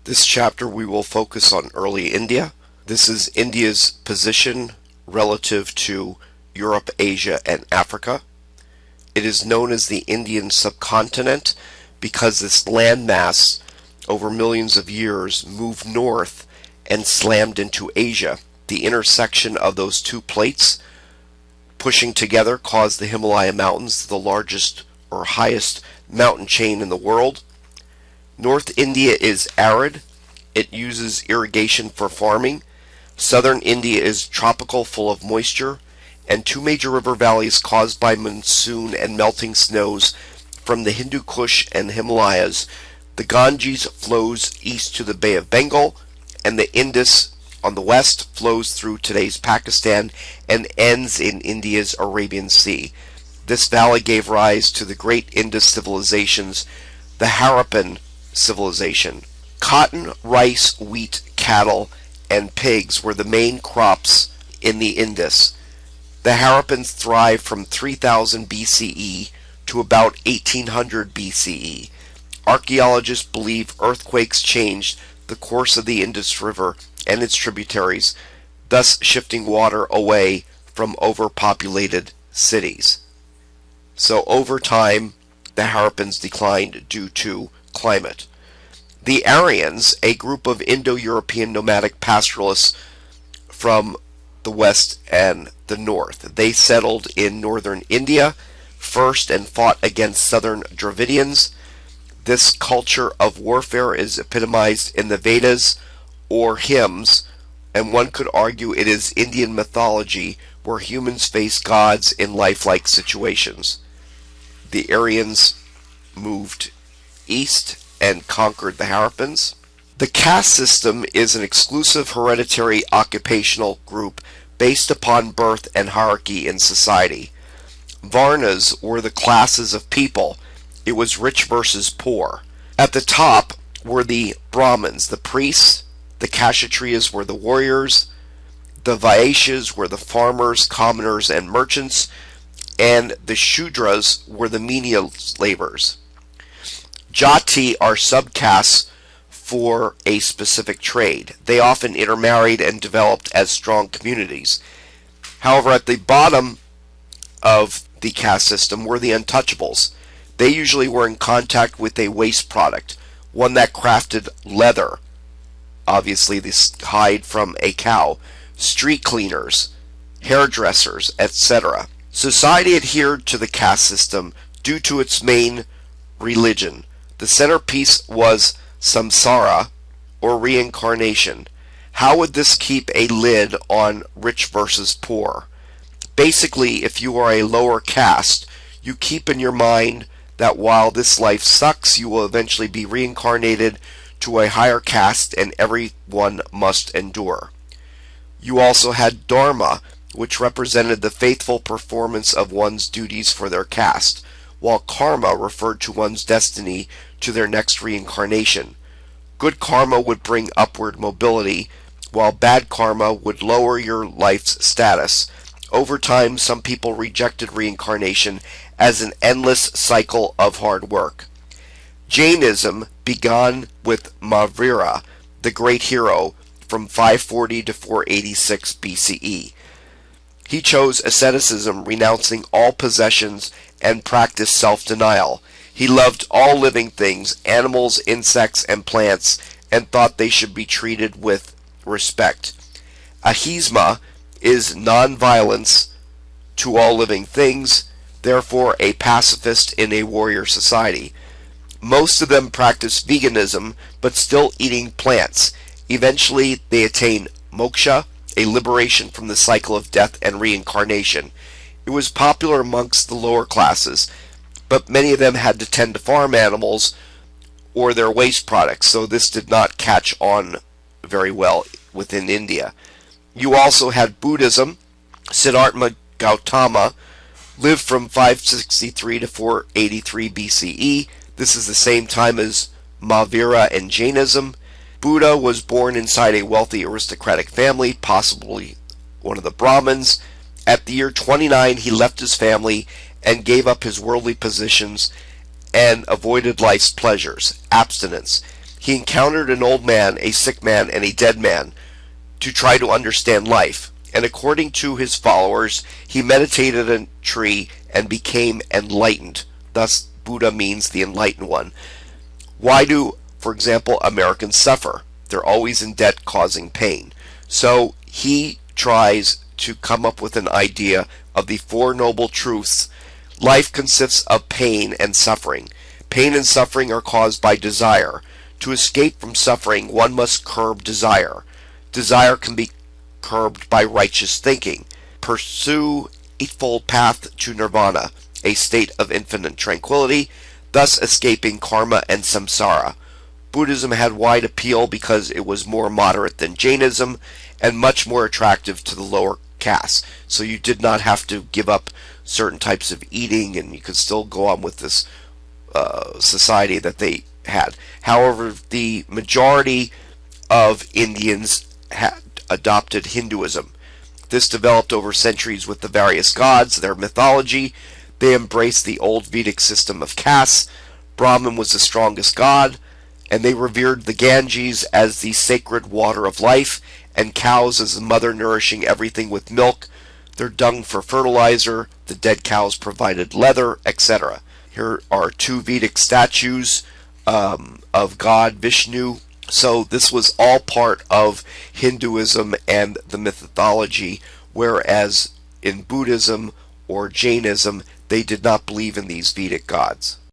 This chapter we will focus on early India. This is India's position relative to Europe, Asia, and Africa. It is known as the Indian subcontinent because this landmass over millions of years moved north and slammed into Asia. The intersection of those two plates pushing together caused the Himalaya Mountains, the largest or highest mountain chain in the world. North India is arid. It uses irrigation for farming. Southern India is tropical, full of moisture, and two major river valleys caused by monsoon and melting snows from the Hindu Kush and the Himalayas. The Ganges flows east to the Bay of Bengal, and the Indus on the west flows through today's Pakistan and ends in India's Arabian Sea. This valley gave rise to the great Indus civilizations, the Harappan civilization. Cotton, rice, wheat, cattle, and pigs were the main crops in the Indus. The Harappans thrived from 3000 BCE to about 1800 BCE. Archaeologists believe earthquakes changed the course of the Indus River and its tributaries, thus shifting water away from overpopulated cities. So over time, the Harappans declined due to climate. The Aryans, a group of Indo-European nomadic pastoralists from the west and the north. They settled in northern India first and fought against southern Dravidians. This culture of warfare is epitomized in the Vedas or hymns, and one could argue it is Indian mythology where humans face gods in lifelike situations. The Aryans moved east and conquered the Harappans. The caste system is an exclusive hereditary occupational group based upon birth and hierarchy in society. Varnas were the classes of people. It was rich versus poor. At the top were the Brahmins, the priests. The Kshatriyas were the warriors. The Vaishyas were the farmers, commoners, and merchants. And the Shudras were the menial laborers. Jati are subcastes for a specific trade. They often intermarried and developed as strong communities. However, at the bottom of the caste system were the untouchables. They usually were in contact with a waste product, one that crafted leather, obviously this hide from a cow, street cleaners, hairdressers, etc. Society adhered to the caste system due to its main religion. The centerpiece was samsara, or reincarnation. How would this keep a lid on rich versus poor? Basically, if you are a lower caste, you keep in your mind that while this life sucks, you will eventually be reincarnated to a higher caste and everyone must endure. You also had dharma, which represented the faithful performance of one's duties for their caste, while karma referred to one's destiny to their next reincarnation. Good karma would bring upward mobility, while bad karma would lower your life's status. Over time, some people rejected reincarnation as an endless cycle of hard work. Jainism began with Mahavira, the great hero, from 540 to 486 BCE. He chose asceticism, renouncing all possessions, and practiced self-denial. He loved all living things, animals, insects, and plants, and thought they should be treated with respect. Ahimsa is non-violence to all living things, therefore a pacifist in a warrior society. Most of them practice veganism, but still eating plants. Eventually, they attain moksha, a liberation from the cycle of death and reincarnation. It was popular amongst the lower classes, but many of them had to tend to farm animals or their waste products, so this did not catch on very well within India. You also had Buddhism. Siddhartha Gautama lived from 563 to 483 BCE. This is the same time as Mahavira and Jainism. Buddha was born inside a wealthy aristocratic family, possibly one of the Brahmins. At the year 29, he left his family and gave up his worldly positions and avoided life's pleasures, abstinence. He encountered an old man, a sick man, and a dead man to try to understand life. And according to his followers, he meditated in a tree and became enlightened. Thus, Buddha means the enlightened one. Why do, for example, Americans suffer? They're always in debt, causing pain. So he tries to come up with an idea of the Four Noble Truths. Life consists of pain and suffering. Pain and suffering are caused by desire. To escape from suffering, one must curb desire. Desire can be curbed by righteous thinking. Pursue Eightfold Path to Nirvana, a state of infinite tranquility, thus escaping karma and samsara. Buddhism had wide appeal because it was more moderate than Jainism and much more attractive to the lower castes. So you did not have to give up certain types of eating, and you could still go on with this society that they had. However, the majority of Indians had adopted Hinduism. This developed over centuries with the various gods, their mythology. They embraced the old Vedic system of castes. Brahman was the strongest god, and they revered the Ganges as the sacred water of life, and cows as the mother nourishing everything with milk, their dung for fertilizer, the dead cows provided leather, etc. Here are two Vedic statues of God Vishnu. So this was all part of Hinduism and the mythology, whereas in Buddhism or Jainism, they did not believe in these Vedic gods.